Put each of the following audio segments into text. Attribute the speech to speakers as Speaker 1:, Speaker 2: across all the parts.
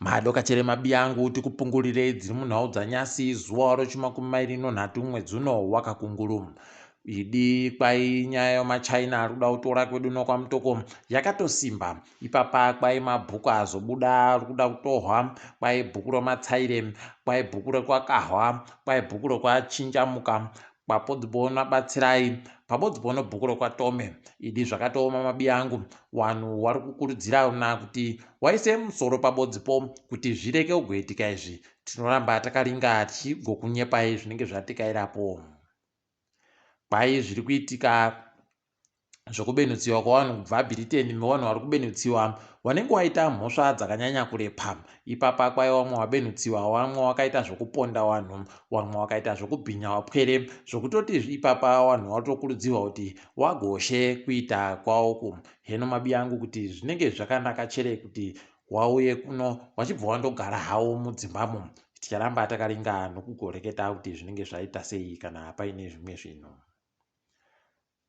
Speaker 1: madokachere mabiyangu tikupungurire dziri munhau dzanyasi zuva ro23 mwedzi uno wakakunguru idi kwai nyaya yemachina ari kuda kutora kwedu nokwamutoko yakatosimba. Ipapa kwai mabhuku azobuda ari kuda kutorwa, kwai bhuku rematsaire, kwai bhuku rekwakahwa, kwai bhuku rekwachinjamuka, papodzipo nabatsirai, papodzipo nobhuku rekwatome. Idi zvakatooma mabiyangu, wanhu wari kukurudzirana kuti waise musoro pabodzipo kuti zvireke kugoitika izvi. Tinoramba takaringa tichigokunyepai zvinenge zvatikairapo. Kwai zviri kuitika zvokubenutsiwa kwavanhu kubva Britain nevanhu vari kubenutsiwa wanenge waita mhosva dzakanyanya kurepa. Ipapa kwai vamwe wabenutsiwa, vamwe wakaita zvokuponda vanhu, vamwe wakaita zvokubhinya wapwere, zvokutoti ipapa vanhu vatokurudzirwa kuti wagoshe kuita kwauku. Heno mabiyangu kuti zvinenge zvakanaka chere kuti wauye kuno wachibva wandogara hawo mudzimbamo. Ticharamba takaringa nokugoreketa kuti zvinenge zvaita sei kana paine zvimwe zvinhu.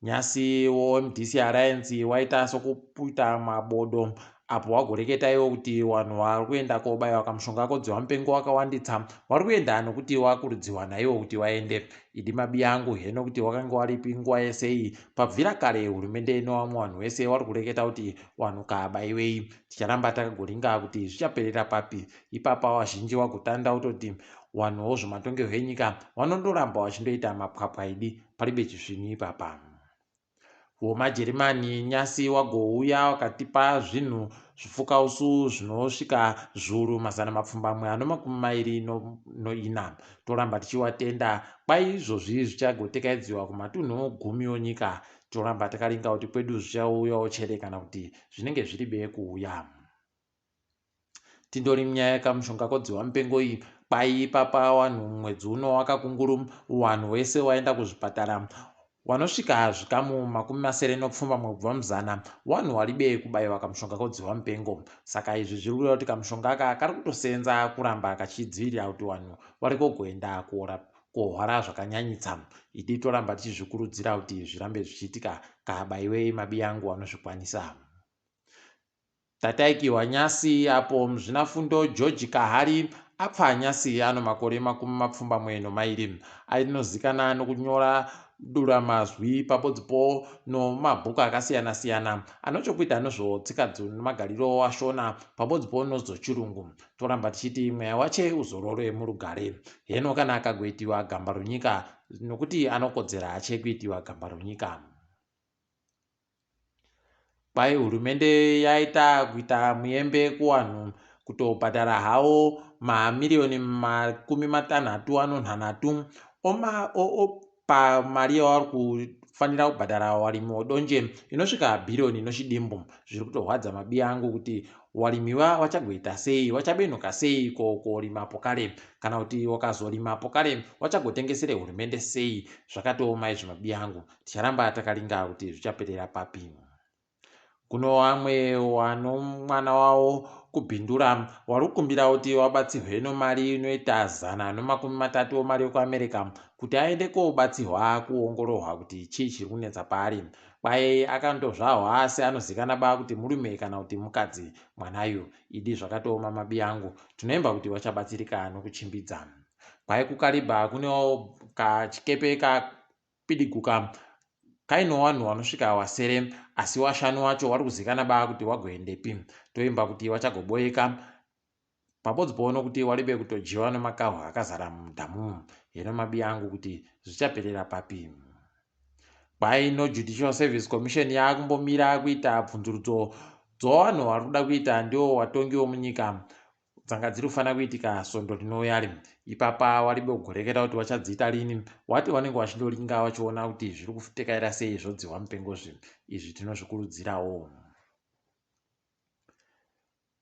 Speaker 1: Nyasi woMDC Alliance waita sokuputa mabodo apo wagoreketa iwo kuti vanhu vari kuenda kobayiwa kamushonga kodziwa mupengo wakawanditsa vari kuenda nokuti wakurudzirwa naiwo kuti waende. Idi mabiyangu heno kuti wakanga waripi nguva yesei pabvira kare hurumende nevamwe vanhu vese vari kureketa kuti vanhu kabayiwei. Ticharamba takagoringa kuti zvichaperera papi. Ipapa vazhinji vagotanda kutoti vanhuwo zvematongerwo enyika vanondoramba vachindoita mapwapwa idi paribe chizvini ipapa. WomaJerimani nyasi wagouya wakatipa zvinhu zvifukausu zvinosvika zviuru mazana mapfumbamwe anomakumi 24. Toramba tichiwatenda. Kwai izvozvi zvichagotekaidziwa kumatunhu 10 onyika. Toramba takaringa kuti kwedu zvichauyawo chere kana kuti zvinenge zviribe kuuya. Tindori munyaya yekamushonga kodziwa mupengo iyi. Kwai ipapa vanhu mwedzi uno wakakunguru, vanhu vese waenda kuzvipatara vanosvika zvikamu 970 kubva muzana vanhu varibe kubayiwa kamushonga kodziwa mupengo. Saka izvi zviri kureva kuti kamushonga aka kari kutosenza kuramba kachidzivirira kuti vanhu vari kugoenda kohwara zvakanyanyisa. Idi toramba tichizvikurudzira kuti zvirambe zvichiitika. Kabayiwei mabiyangu anozvikwanisa. Tataikiwa nyasi apo muzvinafundo George Kahari apfa nyasi ano makore 22. Ainozikana nokunyora duramazwi papodzipo nomabhuku akasiyana siyana anochokuita nezvotsika nemagariro ashona papodzipo nozvochirungu. Toramba tichiti mweya wache uzorore murugare. Heno kana akagoitiwa gamba ronyika nokuti anokodzera ache kuitiwa gamba ronyika. Kwai hurumende yaita kuita muyembe kuvanhu kutobhadhara havo mamiliyoni 60 pamari yavari kufanira kubhadhara warimi vodonje inosvika bhiriyoni inochidimbu. Zviri kutorwadza mabiyangu kuti warimiwa vachagoita sei, vachabenuka sei korima kare, kana kuti wakazorimapo kare vachagotengesere hurumende sei. Zvakatooma izvi mabiyangu. Ticharamba takaringa kuti zvichaperera papi. Kuno vamwe vano mwana wavo kubhindura vari kukumbira kuti wabatsirwe nomari inoita 130 mari yekuAmerica kuti aende kobatsirwa kuongororwa kuti chii chiri kunetsa paari. Kwai akandozvahwa asi anozikanwa ba kuti murume kana kuti mukadzi mwanayu. Idi zvakatooma mabiyangu. Tinoemba kuti vachabatsirika nokuchimbidza. Kwai kuKariba kunewo kachikepe kapidiguka kaino vanhu vanosvika vasere asi washanu wacho vari kuzikana ba kuti wagoendepi. Toimba kuti vachagoboeka papodzipo nokuti waribe kutojiwa nemakahwa akazara mudhamu. Heno mabiyangu kuti zvichaperera papi. Kwai no Judicial Service Commission yakumbomira kuita bvunzurudzo dzavanhu vari kuda kuita ndiwo watongi womunyika dzanga dziri kufanira kuitika svondo rinouya. Ipapa waribe kugoreketa kuti vachadziita rini. Wati vanenge vachindoringa vachiona kuti zviri kutekaira sei zvodziwa mupengo izvi tinozvikurudzirawo.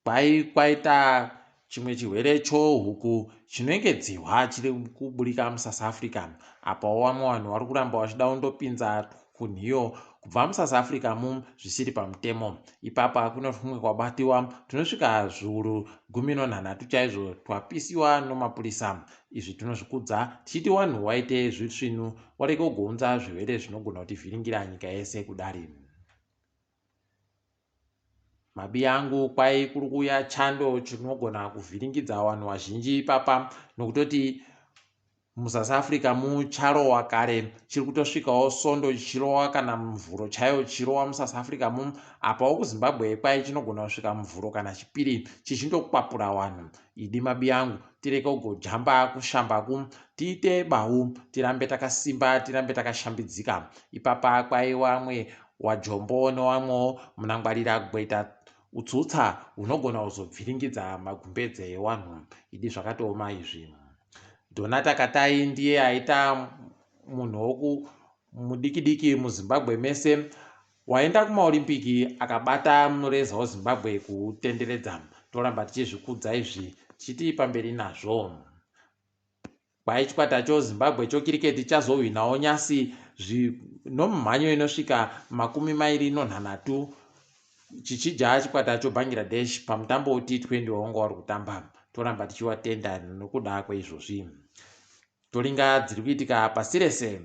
Speaker 1: Kwai kwaita chimwe chirwere chohuku chinenge dzihwa chiri kuburika muSouth Africa. Apo vamwe vanhu vari kuramba vachida kundopinza kunhiyo kubva muSouth Africa zvisiri pamutemo. Ipapa kuno tumwe kwabatiwa tunosvika zviuru 13 chaizvo twapisiwa nomapurisa. Izvi tinozvikudza tichiti vanhu waite zvisvinu wareke kugounza zvirwere zvinogona kuti vhiringira nyika yese kudari. Mabi angu kwai kuri kuuya chando chinogona kuvhiringidza vanhu vazhinji ipapa, nokutoti muSouth Africa mucharowa kare, chiri kutosvikawo svondo chichirowa kana muvhuro chaiyo chichirowa muSouth Africa mu. Apawo kuZimbabwe kwai chinogona kusvika muvhuro kana chipiri chichindokwapura vanhu. Idi mabi angu, tireke kugojamba kushambaku, tiite bau, tirambe takasimba, tirambe takashambidzika. Ipapa kwai vamwe wajombo nevamwewo munangwarira kugoita utsutsa hunogona kuzobviringidza magumbeze evanhu. Idi zvakatooma izvi. Donata Katai ndiye aita munhu mudiki-diki muZimbabwe mese waenda kumaolimpiki akabata mureza weZimbabwe kuutenderedza. Toramba tichizvikudza izvi tichiti pamberi nazvo. Kwai chikwata choZimbabwe chokiriketi chazohwinawo nyasi nomumhanyo inosvika 26 chichija chikwata choBangladesh pamutambo T20 waunga wari kutamba. Toramba tichiwatenda nokuda kweizvozvi. Toringa dziri kuitika pasi rese.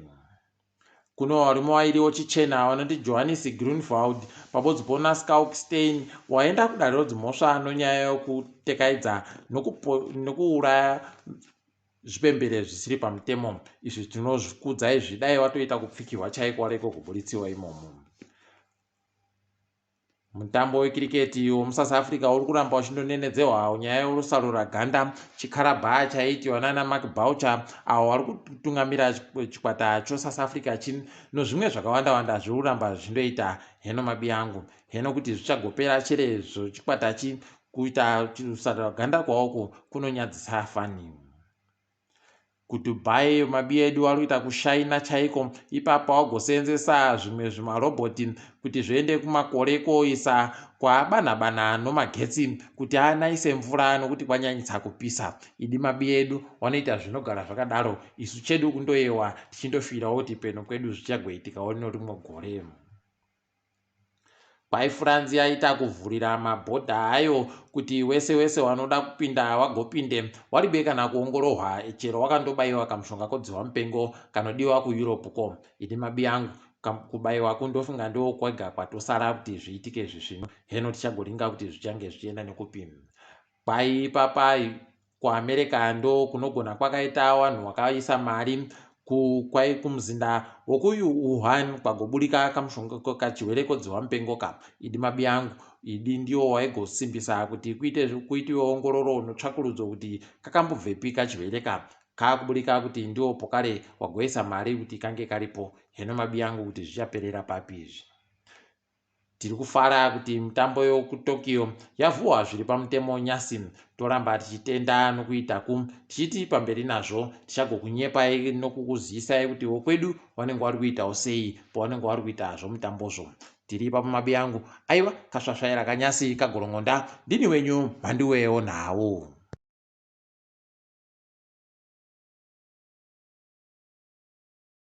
Speaker 1: Kuno varume vairiwo chichena vanoti Johannes Grunwald pabodzi pona Skalkstein waenda kudariro mhosva nonyaya yokutekaidza nokuuraya zvipembere zvisiri pamutemo. Izvi tinozvikudza izvi, dai watoita kupfikirwa chaiko wareko kubuditsiwa imomo. Mutambo wekiriketi womuSouth Africa uri kuramba uchindonenedzehwa nyaya yorusarura ganda chikarabha chaitiwa nana Mark Boucher avo vari kutungamira chikwata choSouth Africa nezvimwe zvakawanda zviri kuramba zvichindoita. Heno mabi angu, heno kuti zvichagopera cherezvo chikwatachi kuita rusarura ganda kwaoko kunonyadzisa fani. KuDubai mabi edu ari kuita kushaina chaiko. Ipapa wagosenzesa zvimwe zvimarobhoti kuti zviende kumakore koisa kwabanhabana nomagetsi kuti anaise mvura nokuti kwanyanyisa kupisa. Idi mabi edu wanoita zvinogara zvakadaro, isu chedu kundoyewa tichindofirawo kuti peno kwedu zvichagoitikawo nerimwe gore. Kwai France yaita kuvhurira mabhodha ayo kuti wese wanoda kupinda wagopinde, waribe kana kuongororwa chero wakandobayiwa kamushonga kodzihwa mupengo kanodiwa kuEurope ko. Idi mabi angu, kubayiwa kundofunga ndo kwega kwatosara kuti zviitike zvino. Heno tichagoringa kuti zvichange zvichienda nekupi. Kwai papa kuAmerica ndo kunogona kwakaita vanhu vakaisa mari kwai kumuzinda wokuWuhan kwagoburika kamushonga kachirwere kodzihwa mupengo ka. Idi mabi angu, idi ndiwo waigosimbisa kuti kuitiwe ongororo notsvakurudzo kuti kakambobvepi kachirwere ka. Kakuburika kuti ndiwo pokare wagoisa mari kuti kange karipo. Heno mabi angu, kuti zvichaperera papi izvi. Tiri kufara kuti mitambo yokuTokyo yavhuwa zviri pamutemo nyasi. Toramba tichitenda nokuitaku, tichiti pamberi nazvo tichagokunyepai nokukuzivisai kuti wokwedu wanenge wari kuitawo sei pawanenge wari kuita zvomutambozvo. Tiri ipapo mabi angu, aiwa kasvasvaira kanyasi kagorongonda. Ndini wenyu Mhandiwewo Nhawu.